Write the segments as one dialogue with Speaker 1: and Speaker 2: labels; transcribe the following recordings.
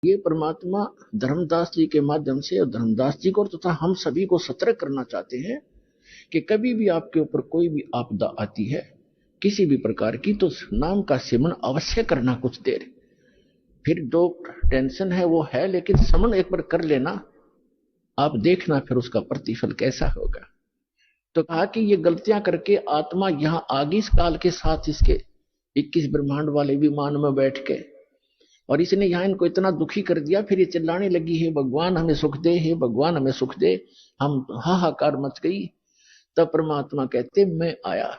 Speaker 1: ये परमात्मा धर्मदास जी के माध्यम से, और धर्मदास जी को तथा हम सभी को सतर्क करना चाहते हैं कि कभी भी आपके ऊपर कोई भी आपदा आती है किसी भी प्रकार की, तो नाम का सेवन अवश्य करना कुछ देर। फिर जो टेंशन है वो है, लेकिन समन एक बार कर लेना, आप देखना फिर उसका प्रतिफल कैसा होगा। तो कहा कि ये गलतियां करके आत्मा यहां आ गई इस काल के साथ, इसके 21 ब्रह्मांड वाले विमान में बैठ के, और इसने यहां इनको इतना दुखी कर दिया। फिर ये चिल्लाने लगी, है भगवान हमें सुख दे, हे भगवान हमें सुख दे। हम हाहाकार मच गई। तब परमात्मा कहते मैं आया,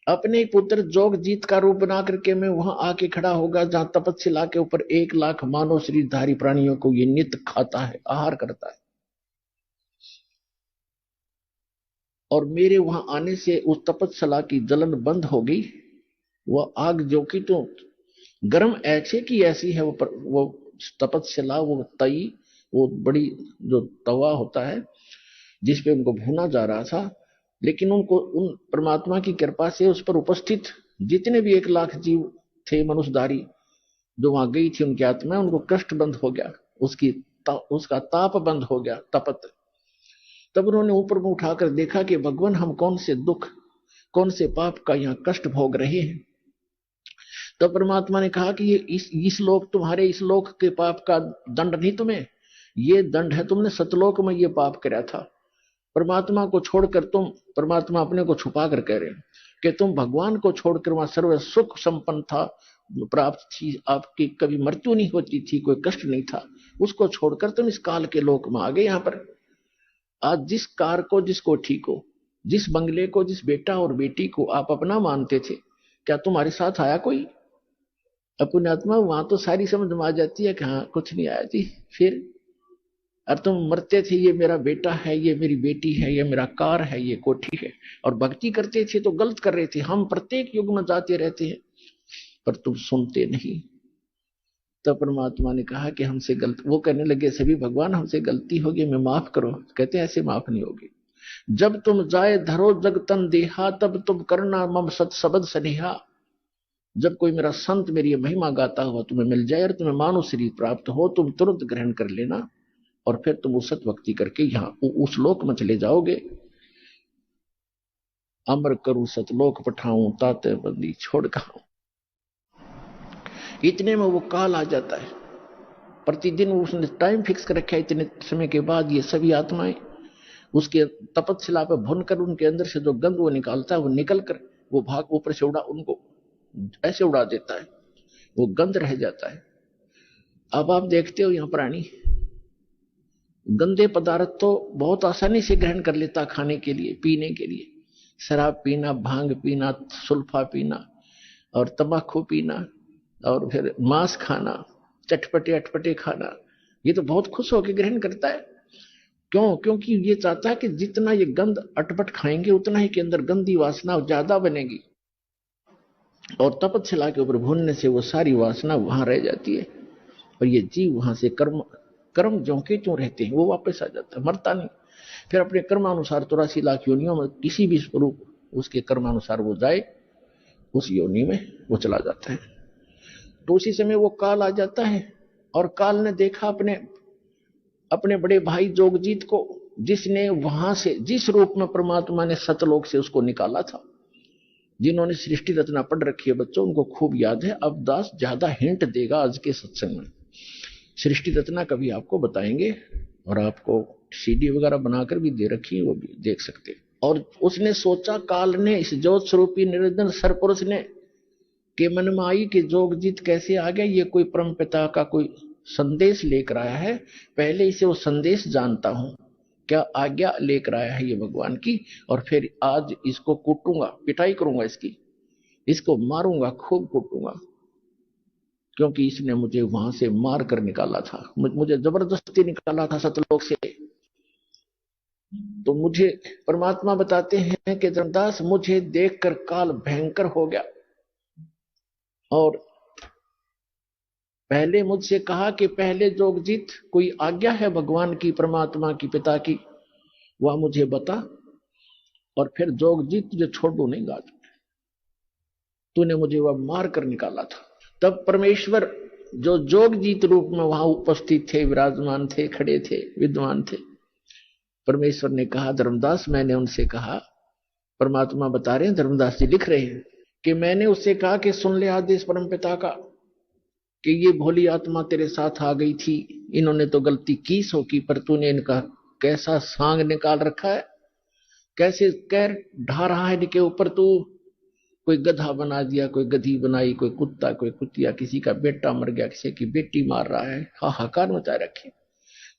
Speaker 1: अपने पुत्र जोगजीत का रूप बना करके मैं वहां आके खड़ा होगा जहां तपस्या के ऊपर 1 लाख मानव शरीरधारी प्राणियों को ये नित्य खाता है, आहार करता है। और मेरे वहां आने से उस तपस्या की जलन बंद हो गई। वह आग जो कि तो गर्म ऐसे की ऐसी है, वो तपस्या, वो तई, वो बड़ी जो तवा होता है जिसपे उनको भूना जा रहा था। लेकिन उनको उन परमात्मा की कृपा से उस पर उपस्थित जितने भी 1 लाख जीव थे मनुष्यधारी जो वहां गई थी, उनकी आत्मा, उनको कष्ट बंद हो गया, उसका ताप बंद हो गया, तपत। तब उन्होंने ऊपर में उठाकर देखा कि भगवान हम कौन से दुख, कौन से पाप का यहाँ कष्ट भोग रहे हैं। तो परमात्मा ने कहा कि ये इस लोक, तुम्हारे इस लोक के पाप का दंड नहीं तुम्हें, ये दंड है तुमने सतलोक में ये पाप कराया था। परमात्मा को छोड़कर तुम, परमात्मा अपने को छुपा कर कह रहे हैं कि तुम भगवान को छोड़कर वहां सर्व सुख संपन्न था, प्राप्त थी, आपकी कभी मृत्यु नहीं होती थी, कोई कष्ट नहीं था, उसको छोड़कर तुम इस काल के लोक में आ गए। यहाँ पर आज जिस कार को, जिसको ठीक हो, जिस बंगले को, जिस बेटा और बेटी को आप अपना मानते थे, क्या तुम्हारे साथ आया कोई? अपने आत्मा वहां तो सारी समझ में आ जाती है कि हाँ कुछ नहीं आया जी। फिर और तुम मरते थे, ये मेरा बेटा है, ये मेरी बेटी है, ये मेरा कार है, ये कोठी है, और भक्ति करते थे तो गलत कर रहे थे। हम प्रत्येक युग में जाते रहते हैं पर तुम सुनते नहीं। तो परमात्मा ने कहा कि हमसे गलत, वो कहने लगे सभी भगवान हमसे गलती होगी, मैं माफ करो। कहते ऐसे माफ नहीं होगी। जब तुम जाए धरो जग तन देहा, तब तुम करना मम सत सबद सनेहा। जब कोई मेरा संत मेरी महिमा गाता हुआ तुम्हें मिल जाए और तुम्हें मानव शरीर प्राप्त हो, तुम तुरंत ग्रहण कर लेना, और फिर तुम उस सत भक्ति करके यहां उस लोक में चले जाओगे। अमर करूं सतलोक पठाऊं, ताते बंदी छोड़ खाऊं। इतने में वो काल आ जाता है। प्रतिदिन उसने टाइम फिक्स कर रखा है, इतने समय के बाद ये सभी आत्माएं उसके तपस्या पर भुन कर उनके अंदर से जो गंध वो निकालता है, वो निकल कर वो भाग ऊपर से उड़ा, उनको ऐसे उड़ा देता है, वो गंध रह जाता है। अब आप देखते हो यहाँ प्राणी गंदे पदार्थ तो बहुत आसानी से ग्रहण कर लेता खाने के लिए, पीने के लिए। शराब पीना, भांग पीना, सुल्फा पीना और तंबाकू पीना, और फिर मांस खाना, चटपटे अटपटे खाना, ये तो बहुत खुश होकर ग्रहण करता है। क्यों? क्योंकि ये चाहता है कि जितना ये गंद अटपट खाएंगे उतना ही के अंदर गंदी वासना ज्यादा बनेगी, और तपस्या के ऊपर भूनने से वो सारी वासना वहां रह जाती है, और ये जीव वहां से कर्म कर्म ज्यों के त्यों रहते हैं, वो वापस आ जाता है, मरता नहीं। फिर अपने कर्मानुसार 84 लाख योनियों में किसी भी स्वरूप उसके कर्मानुसार वो जाए, उस योनि में वो चला जाता है। तो उसी समय वो काल आ जाता है, और काल ने देखा अपने अपने बड़े भाई जोगजीत को, जिसने वहां से, जिस रूप में परमात्मा ने सतलोक से उसको निकाला था। जिन्होंने सृष्टि रचना पढ़ रखी है बच्चों, उनको खूब याद है। अब दास ज्यादा हिंट देगा आज के सत्संग में। सृष्टि रचना कभी आपको बताएंगे, और आपको सीडी वगैरह बनाकर भी दे रखी है, वो भी देख सकते हैं। और उसने सोचा, काल ने, इस ज्योत स्वरूपी निरंजन सरपुरुष ने, के मन में आई कि जोगजीत कैसे आ गया, ये कोई परम पिता का कोई संदेश लेकर आया है, पहले इसे वो संदेश जानता हूं, क्या आज्ञा लेकर आया है ये भगवान की। और फिर आज इसको कूटूंगा, पिटाई करूंगा इसकी, इसको मारूंगा, खूब कूटूंगा, क्योंकि इसने मुझे वहां से मार कर निकाला था, मुझे जबरदस्ती निकाला था सतलोक से। तो मुझे परमात्मा बताते हैं कि धर्मदास मुझे देखकर काल भयंकर हो गया, और पहले मुझसे कहा कि पहले जोगजीत कोई आज्ञा है भगवान की, परमात्मा की, पिता की, वह मुझे बता, और फिर जोगजीत तुझे छोड़ दू नहीं, आज तूने मुझे वह मार कर निकाला था। तब परमेश्वर जो जोगजीत रूप में वहां उपस्थित थे, विराजमान थे, खड़े थे, विद्वान थे। परमेश्वर ने कहा, धर्मदास, मैंने उनसे कहा, परमात्मा बता रहे हैं, धर्मदास जी लिख रहे हैं कि मैंने उससे कहा कि सुन ले आदेश परमपिता का कि ये भोली आत्मा तेरे साथ आ गई थी, इन्होंने तो गलती की सो की, पर तूने इनका कैसा सांग निकाल रखा है, कैसे कैर ढा रहा है इनके ऊपर तू। कोई गधा बना दिया, कोई गधी बनाई, कोई कुत्ता, कोई कुतिया, किसी का बेटा मर गया, किसी की बेटी मार रहा है, हाहाकार मचा रखे।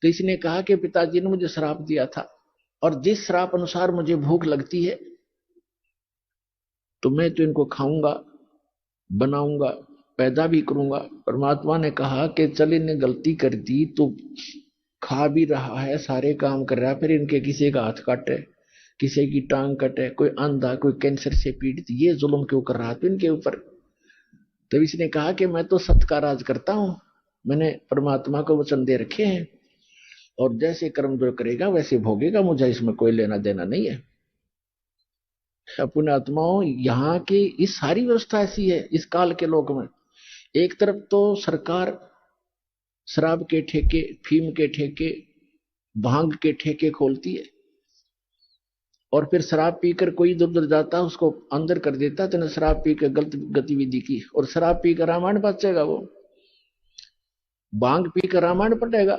Speaker 1: तो इसने कहा कि पिताजी ने मुझे श्राप दिया था, और जिस श्राप अनुसार मुझे भूख लगती है तो मैं तो इनको खाऊंगा, बनाऊंगा, पैदा भी करूंगा। परमात्मा ने कहा कि चल, इन्हें गलती कर दी तो खा भी रहा है, सारे काम कर रहा है, फिर इनके किसी का हाथ काटे, किसी की टांग कटे, कोई अंधा, कोई कैंसर से पीड़ित, ये जुल्म क्यों कर रहा था इनके ऊपर। तो इसने कहा कि मैं तो सत्य का राज करता हूं, मैंने परमात्मा को वचन दे रखे हैं, और जैसे कर्म जो करेगा वैसे भोगेगा, मुझे इसमें कोई लेना देना नहीं है। अपने आत्माओं, यहाँ की इस सारी व्यवस्था ऐसी है इस काल के लोक में। एक तरफ तो सरकार शराब के ठेके, फीम के ठेके, भांग के ठेके खोलती है, और फिर शराब पीकर कोई इधर उधर जाता उसको अंदर कर देता, तेने शराब पी कर गलत गतिविधि की, और शराब पीकर रामायण बचेगा, वो भांग पीकर रामायण पढ़ेगा,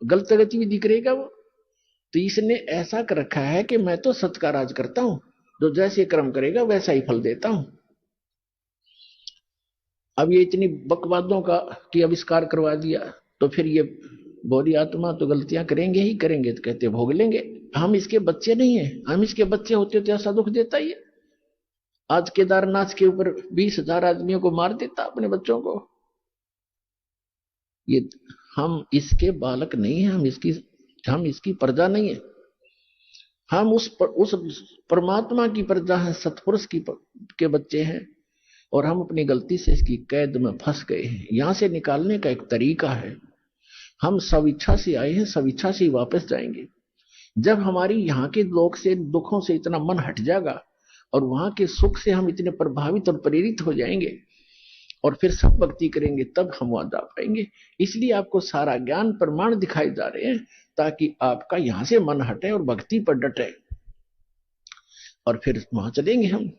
Speaker 1: गलत गतिविधि करेगा वो। तो इसने ऐसा कर रखा है कि मैं तो सत्य का राज करता हूं, जो जैसे कर्म करेगा वैसा ही फल देता हूं। अब ये इतनी बकवादों का की आविष्कार करवा दिया, तो फिर ये बोली आत्मा तो गलतियां करेंगे ही करेंगे, तो कहते भोग लेंगे। हम इसके बच्चे नहीं है, हम इसके बच्चे होते तो ऐसा दुख देता ही है। आज केदारनाथ के ऊपर 20,000 आदमियों को मार देता, अपने बच्चों को। ये हम इसके बालक नहीं है, हम इसकी प्रजा नहीं है, हम उस परमात्मा की प्रजा है, सतपुरुष के बच्चे हैं, और हम अपनी गलती से इसकी कैद में फंस गए हैं। यहां से निकालने का एक तरीका है, हम स्वेच्छा से आए हैं, स्वेच्छा से वापस जाएंगे। जब हमारी यहाँ के लोक से, दुखों से इतना मन हट जाएगा, और वहां के सुख से हम इतने प्रभावित और प्रेरित हो जाएंगे, और फिर सब भक्ति करेंगे, तब हम वहां जा पाएंगे। इसलिए आपको सारा ज्ञान प्रमाण दिखाए जा रहे हैं, ताकि आपका यहां से मन हटे और भक्ति पर डटे, और फिर वहां चलेंगे हम।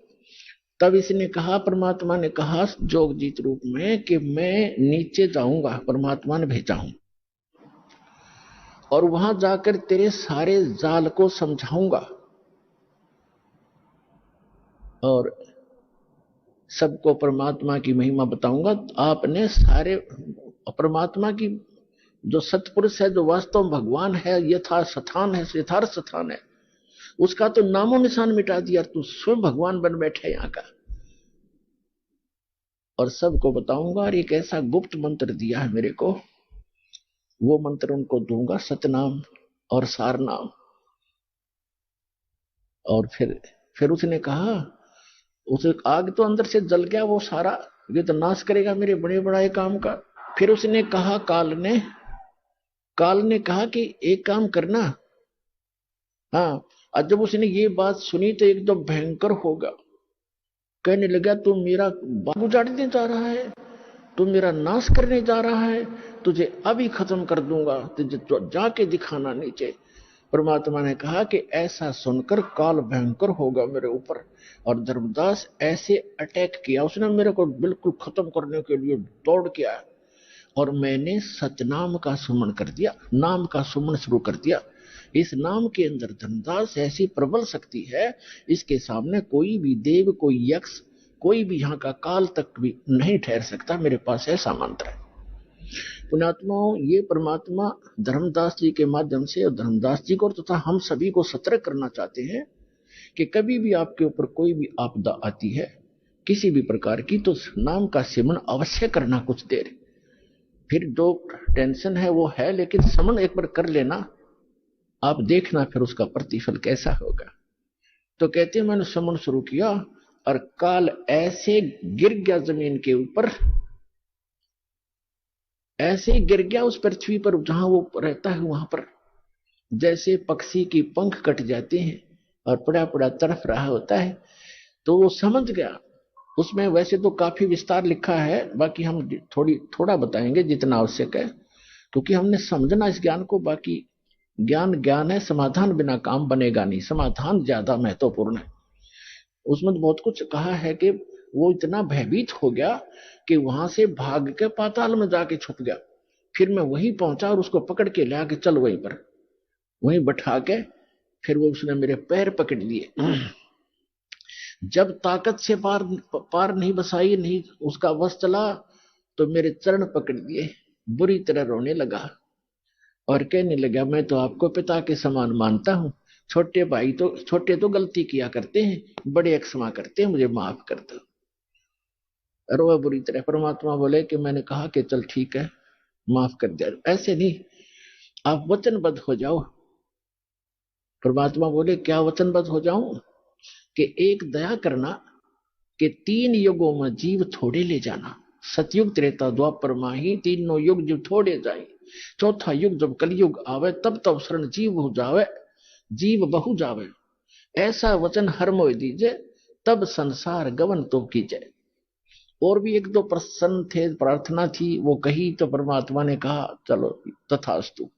Speaker 1: तब इसने कहा, परमात्मा ने कहा जोगजीत रूप में कि मैं नीचे जाऊंगा, परमात्मा ने भेजा हूं, और वहां जाकर तेरे सारे जाल को समझाऊंगा, और सबको परमात्मा की महिमा बताऊंगा। आपने सारे परमात्मा की, जो सतपुरुष है, जो वास्तव भगवान है, यथार्थ स्थान है, उसका तो नामो निशान मिटा दिया, तू स्वयं भगवान बन बैठे यहाँ का। और सबको बताऊंगा, और एक ऐसा गुप्त मंत्र दिया है मेरे को, वो मंत्र उनको दूंगा, सतनाम और सारनाम। और फिर उसने कहा, उसे आग तो अंदर से जल गया वो सारा, ये तो नाश करेगा मेरे बड़े बड़ाए काम का। फिर उसने कहा, काल ने कहा कि एक काम करना। हाँ, और जब उसने ये बात सुनी तो एकदम भयंकर होगा, कहने लगा तू मेरा बाग उजाड़ने जा रहा है, तू मेरा नाश करने जा रहा है, तुझे अभी खत्म कर दूंगा, तुझे तो जाके दिखाना नीचे। परमात्मा ने कहा कि ऐसा सुनकर काल भयंकर होगा मेरे ऊपर, और धर्मदास ऐसे अटैक किया उसने मेरे को, बिल्कुल खत्म करने के लिए दौड़ के आया, और मैंने सतनाम का सुमन कर दिया, नाम का सुमन शुरू कर दिया। इस नाम के अंदर धर्मदास ऐसी प्रबल शक्ति है, इसके सामने कोई भी देव, कोई यक्ष, कोई भी यहाँ का काल तक भी नहीं ठहर सकता। मेरे पास ऐसा मंत्र है। पुण्यात्माओं, ये परमात्मा धर्मदास जी के माध्यम से, और धर्मदास जी को तथा हम सभी को सतर्क करना चाहते हैं कि कभी भी आपके ऊपर कोई भी आपदा आती है किसी भी प्रकार की, तो नाम का सिमरन अवश्य करना कुछ देर। फिर जो टेंशन है वो है, लेकिन समन एक बार कर लेना, आप देखना फिर उसका प्रतिफल कैसा होगा। तो कहते हैं मैंने समन शुरू किया, और काल ऐसे गिर गया जमीन के ऊपर, ऐसे गिर गया उस पृथ्वी पर जहां वो रहता है वहां पर, जैसे पक्षी की पंख कट जाते हैं और पड़ा पड़ा तड़फ रहा होता है। तो वो समझ गया उसमें वैसे तो काफी विस्तार लिखा है, बाकी हम थोड़ा बताएंगे जितना आवश्यक है, क्योंकि हमने समझना इस ज्ञान को। बाकी ज्ञान ज्ञान है, समाधान बिना काम बनेगा नहीं, समाधान ज्यादा महत्वपूर्ण है। उसमें तो बहुत कुछ कहा है कि वो इतना भयभीत हो गया कि वहां से भाग के पाताल में जाके छुप गया। फिर मैं वहीं पहुंचा और उसको पकड़ के ले आके चल वहीं पर, वहीं बैठा के फिर वो उसने मेरे पैर पकड़ लिए। जब ताकत से पार पार नहीं बसाई, नहीं उसका वश चला, तो मेरे चरण पकड़ लिए, बुरी तरह रोने लगा और कहने लगा, मैं तो आपको पिता के समान मानता हूं, छोटे तो गलती किया करते हैं, बड़े क्षमा करते हैं, मुझे माफ कर दो। रोआ बुरी तरह। परमात्मा बोले कि मैंने कहा कि चल ठीक है, माफ कर दिया। ऐसे नहीं, आप वचनबद्ध हो जाओ। परमात्मा बोले क्या वचनबद्ध हो जाऊं? कि एक दया करना कि 3 युगों में जीव थोड़े ले जाना। सतयुग त्रेता द्वापर माही, तीनों युग जीव थोड़े जाए, चौथा युग जब कलयुग आवे, तब तब शरण जीव हो जावे, जीव बहु जावे, ऐसा वचन हर मोह दीजे, तब संसार गवन तो कीजिए। और भी एक दो प्रश्न थे, प्रार्थना थी, वो कही तो परमात्मा ने कहा चलो तथास्तु,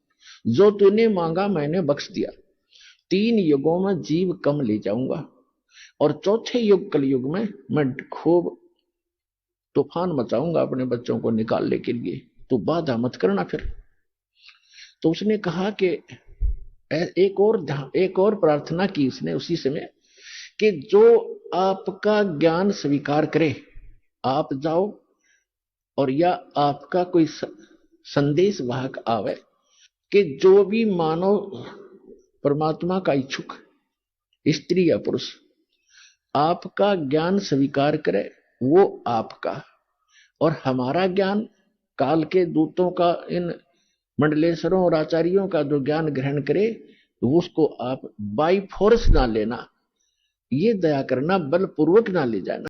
Speaker 1: जो तूने मांगा मैंने बख्श दिया। 3 युगों में जीव कम ले जाऊंगा और चौथे युग कलयुग में मैं खूब तूफान मचाऊंगा अपने बच्चों को निकालने के लिए, तो बाधा मत करना फिर। तो उसने कहा कि एक और प्रार्थना की उसने उसी समय, कि जो आपका ज्ञान स्वीकार करे, आप जाओ, और या आपका कोई संदेश वाहक आवे, कि जो भी मानव परमात्मा का इच्छुक, स्त्री या पुरुष, आपका ज्ञान स्वीकार करे, वो आपका और हमारा ज्ञान, काल के दूतों का, इन मंडलेश्वरों और आचार्यों का जो ज्ञान ग्रहण करे, तो उसको आप बाई फोर्स ना लेना, ये दया करना, बलपूर्वक ना ले जाना।